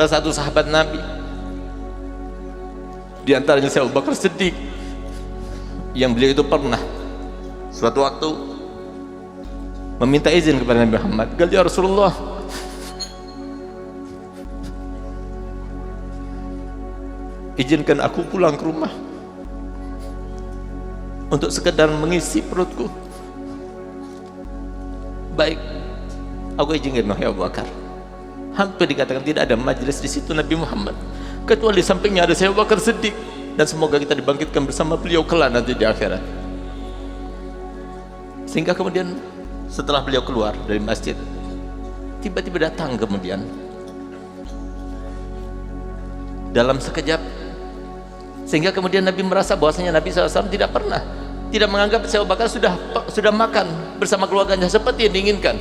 salah satu sahabat Nabi, di antaranya Abu Bakar Siddiq, yang beliau itu pernah suatu waktu meminta izin kepada Nabi Muhammad, ya Rasulullah, izinkan aku pulang ke rumah untuk sekedar mengisi perutku. Baik, aku izinkan wahai Abu Bakar. Hampir dikatakan tidak ada majelis di situ Nabi Muhammad kecuali di sampingnya ada Abu Bakar Siddiq, dan semoga kita dibangkitkan bersama beliau kelak nanti di akhirat. Sehingga kemudian setelah beliau keluar dari masjid, tiba-tiba datang kemudian dalam sekejap, sehingga kemudian Nabi merasa bahwasanya Nabi SAW tidak menganggap Abu Bakar sudah makan bersama keluarganya seperti yang diinginkan.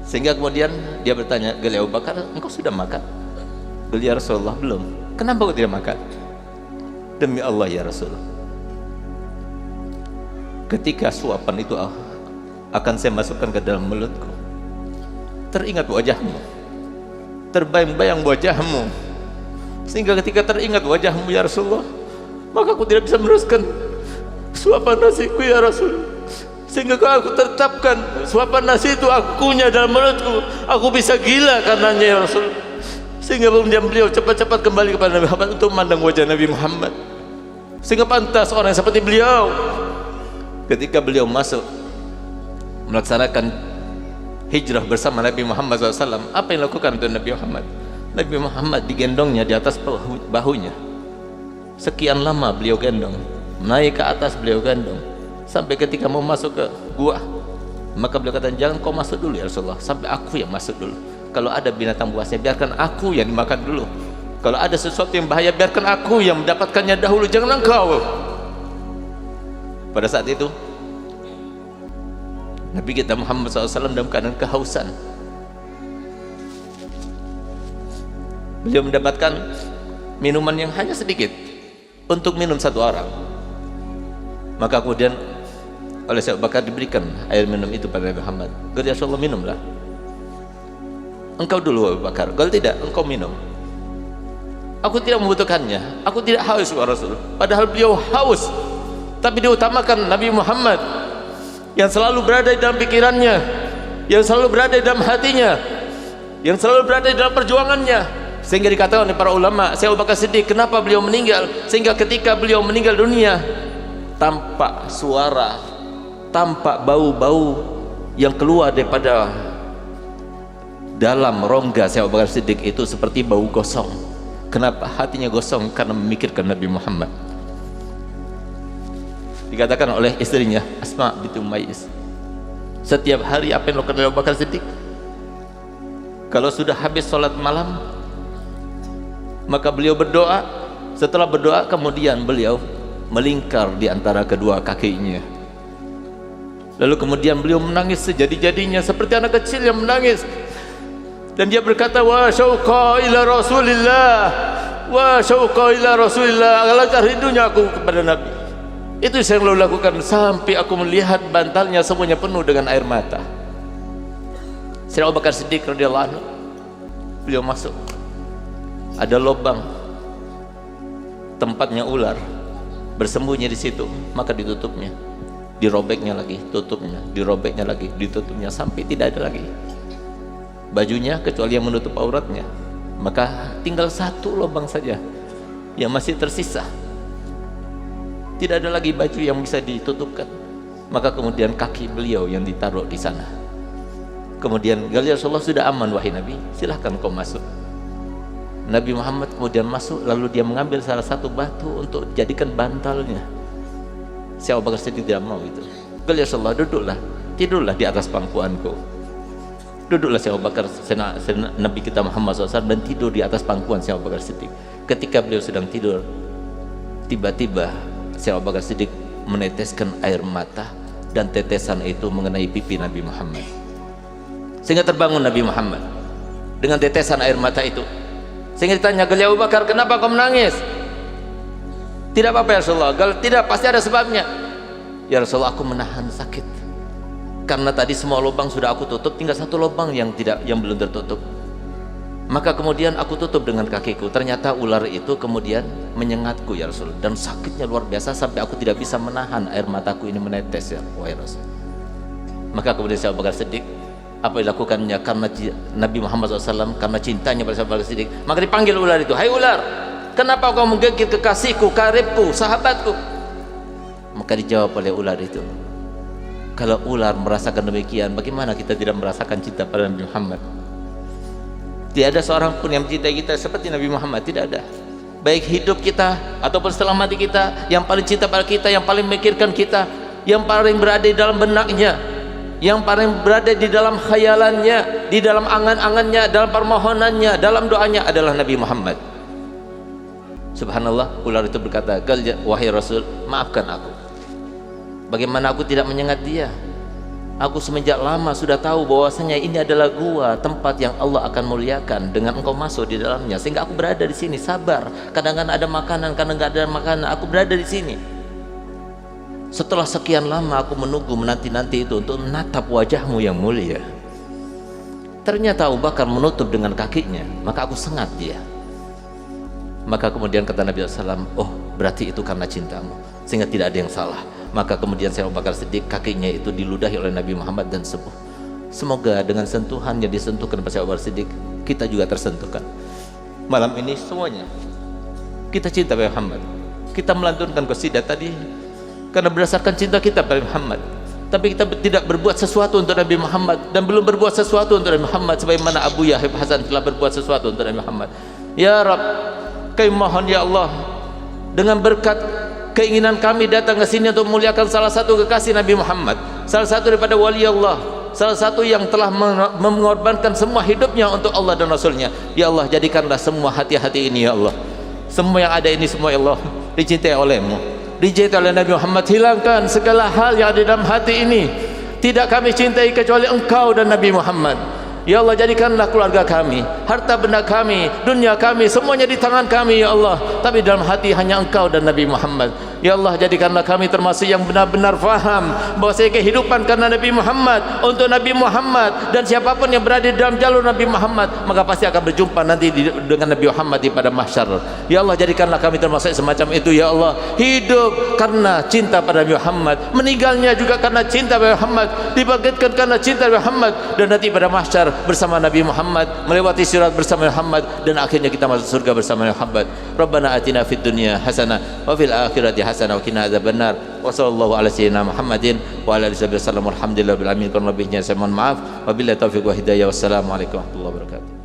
Sehingga kemudian dia bertanya, Abu Bakar, engkau sudah makan? Beliau, ya Rasulullah, belum. Kenapa kau tidak makan? Demi Allah ya Rasul, ketika suapan itu akan saya masukkan ke dalam mulutku, teringat wajahmu, terbayang-bayang wajahmu, sehingga ketika teringat wajahmu ya Rasulullah, maka aku tidak bisa meneruskan suapan nasiku ya Rasul, sehingga kalau aku tetapkan suapan nasi itu akunya dalam mulutku, aku bisa gila karenanya ya Rasul. Sehingga kemudian beliau cepat-cepat kembali kepada Nabi Muhammad untuk memandang wajah Nabi Muhammad, sehingga pantas orang yang seperti beliau ketika beliau masuk melaksanakan hijrah bersama Nabi Muhammad SAW, apa yang dilakukan untuk Nabi Muhammad? Nabi Muhammad digendongnya di atas bahunya, sekian lama beliau gendong, naik ke atas beliau gendong, sampai ketika mau masuk ke gua, maka beliau kata, jangan kau masuk dulu ya Rasulullah, sampai aku yang masuk dulu. Kalau ada binatang buasnya, biarkan aku yang dimakan dulu. Kalau ada sesuatu yang bahaya, biarkan aku yang mendapatkannya dahulu, jangan engkau. Pada saat itu Nabi kita Muhammad SAW dalam keadaan kehausan. Beliau mendapatkan minuman yang hanya sedikit untuk minum satu orang. Maka kemudian oleh Abu Bakar diberikan air minum itu pada Nabi Muhammad. Ya Rasulullah, minumlah. Engkau dulu Abu Bakar. Kalau tidak, engkau minum. Aku tidak membutuhkannya, aku tidak haus ya Rasul. Padahal beliau haus, tapi diutamakan Nabi Muhammad yang selalu berada di dalam pikirannya, yang selalu berada di dalam hatinya, yang selalu berada di dalam perjuangannya. Sehingga dikatakan oleh para ulama, Abu Bakar Siddiq, kenapa beliau meninggal? Sehingga ketika beliau meninggal dunia, tampak suara, tampak bau-bau yang keluar daripada dalam rongga Abu Bakar Siddiq itu seperti bau gosong. Kenapa? Hatinya gosong karena memikirkan Nabi Muhammad. Dikatakan oleh istrinya Asma binti Umayyis, setiap hari apa yang dilakukan Abu Bakar Siddiq? Kalau sudah habis sholat malam, maka beliau berdoa. Setelah berdoa, kemudian beliau melingkar di antara kedua kakinya. Lalu kemudian beliau menangis sejadi-jadinya seperti anak kecil yang menangis. Dan dia berkata, wa syauqa ila Rasulillah, wa syauqa ila Rasulillah, alangkah rindunya aku kepada Nabi. Itu yang saya lakukan sampai aku melihat bantalnya semuanya penuh dengan air mata. Sayyidina Abu Bakar Siddiq radhiyallahu anhu, beliau masuk, ada lubang tempatnya ular bersembunyi di situ, maka ditutupnya, dirobeknya lagi, tutupnya, dirobeknya lagi, ditutupnya, sampai tidak ada lagi bajunya kecuali yang menutup auratnya. Maka tinggal satu lubang saja yang masih tersisa, tidak ada lagi baju yang bisa ditutupkan. Maka kemudian kaki beliau yang ditaruh di sana. Kemudian, ya Rasulullah, sudah aman wahai Nabi, silahkan kau masuk. Nabi Muhammad kemudian masuk, lalu dia mengambil salah satu batu untuk dijadikan bantalnya. Abu Bakar Siddiq tidak mau itu. Ya Rasulullah, duduklah, tidurlah di atas pangkuanku. Duduklah Abu Bakar, Nabi kita Muhammad SAW, dan tidur di atas pangkuan Abu Bakar Siddiq. Ketika beliau sedang tidur, tiba-tiba Abu Bakar Siddiq meneteskan air mata, dan tetesan itu mengenai pipi Nabi Muhammad, sehingga terbangun Nabi Muhammad dengan tetesan air mata itu. Sehingga ditanya, Abu Bakar, kenapa kau menangis? Tidak apa-apa ya Rasulullah. Tidak, pasti ada sebabnya. Ya Rasulullah, aku menahan sakit karena tadi semua lubang sudah aku tutup, tinggal satu lubang yang belum tertutup. Maka kemudian aku tutup dengan kakiku. Ternyata ular itu kemudian menyengatku ya Rasul, dan sakitnya luar biasa sampai aku tidak bisa menahan air mataku ini menetes ya wahai Rasul. Maka kemudian saya Abu Bakar Siddiq, apa yang dilakukannya karena Nabi Muhammad SAW, karena cintanya pada Abu Bakar Siddiq, maka dipanggil ular itu, hai ular, kenapa kau menggigit kekasihku, karibku, sahabatku? Maka dijawab oleh ular itu, kalau ular merasakan demikian, bagaimana kita tidak merasakan cinta pada Nabi Muhammad? Tidak ada seorang pun yang mencintai kita seperti Nabi Muhammad, tidak ada. Baik hidup kita ataupun setelah mati kita, yang paling cinta pada kita, yang paling memikirkan kita, yang paling berada di dalam benaknya, yang paling berada di dalam khayalannya, di dalam angan-angannya, dalam permohonannya, dalam doanya adalah Nabi Muhammad. Subhanallah, ular itu berkata, wahai Rasul, maafkan aku. Bagaimana aku tidak menyengat dia? Aku semenjak lama sudah tahu bahwasanya ini adalah gua, tempat yang Allah akan muliakan dengan engkau masuk di dalamnya, sehingga aku berada di sini sabar. Kadang-kadang ada makanan, kadang nggak ada makanan, aku berada di sini. Setelah sekian lama aku menunggu, menanti-nanti itu untuk menatap wajahmu yang mulia. Ternyata Abu Bakar menutup dengan kakinya, maka aku sengat dia. Maka kemudian kata Nabi SAW, oh berarti itu karena cintamu, sehingga tidak ada yang salah. Maka kemudian saya Abu Bakar Siddiq, kakinya itu diludahi oleh Nabi Muhammad dan sembuh. Semoga dengan sentuhan yang disentuhkan pada Abu Bakar Siddiq, kita juga tersentuhkan. Malam ini semuanya kita cinta pada Muhammad. Kita melantunkan qasidah tadi karena berdasarkan cinta kita pada Muhammad. Tapi kita tidak berbuat sesuatu untuk Nabi Muhammad, dan belum berbuat sesuatu untuk Nabi Muhammad sebagaimana Abu Yahib Hasan telah berbuat sesuatu untuk Nabi Muhammad. Ya Rabb, kami mohon ya Allah, dengan berkat keinginan kami datang ke sini untuk memuliakan salah satu kekasih Nabi Muhammad, salah satu daripada wali Allah, salah satu yang telah mengorbankan semua hidupnya untuk Allah dan Rasulnya. Ya Allah, jadikanlah semua hati-hati ini ya Allah, semua yang ada ini semua ya Allah dicintai olehmu, dicintai oleh Nabi Muhammad. Hilangkan segala hal yang ada dalam hati ini, tidak kami cintai kecuali engkau dan Nabi Muhammad. Ya Allah, jadikanlah keluarga kami, harta benda kami, dunia kami, semuanya di tangan kami ya Allah, tapi dalam hati hanya engkau dan Nabi Muhammad. Ya Allah, jadikanlah kami termasuk yang benar-benar faham bahwa saya kehidupan karena Nabi Muhammad, untuk Nabi Muhammad, dan siapapun yang berada di dalam jalur Nabi Muhammad maka pasti akan berjumpa nanti dengan Nabi Muhammad di pada mahsyar. Ya Allah, jadikanlah kami termasuk semacam itu ya Allah, hidup karena cinta pada Nabi Muhammad, meninggalnya juga karena cinta pada Muhammad, dibangkitkan karena cinta pada Muhammad, dan nanti pada mahsyar bersama Nabi Muhammad, melewati sirat bersama Muhammad, dan akhirnya kita masuk surga bersama Muhammad. Rabbana atina fid dunya hasanah wa fil akhirati hasanah wa qina adzabannar. Wa sallallahu ala sayyidina Muhammadin wa ala alihi wasallam. Alhamdulillah bil alamin. Kurang lebihnya saya mohon maaf. Wabillahi taufiq wa hidayah. Wassalamualaikum warahmatullahi wabarakatuh.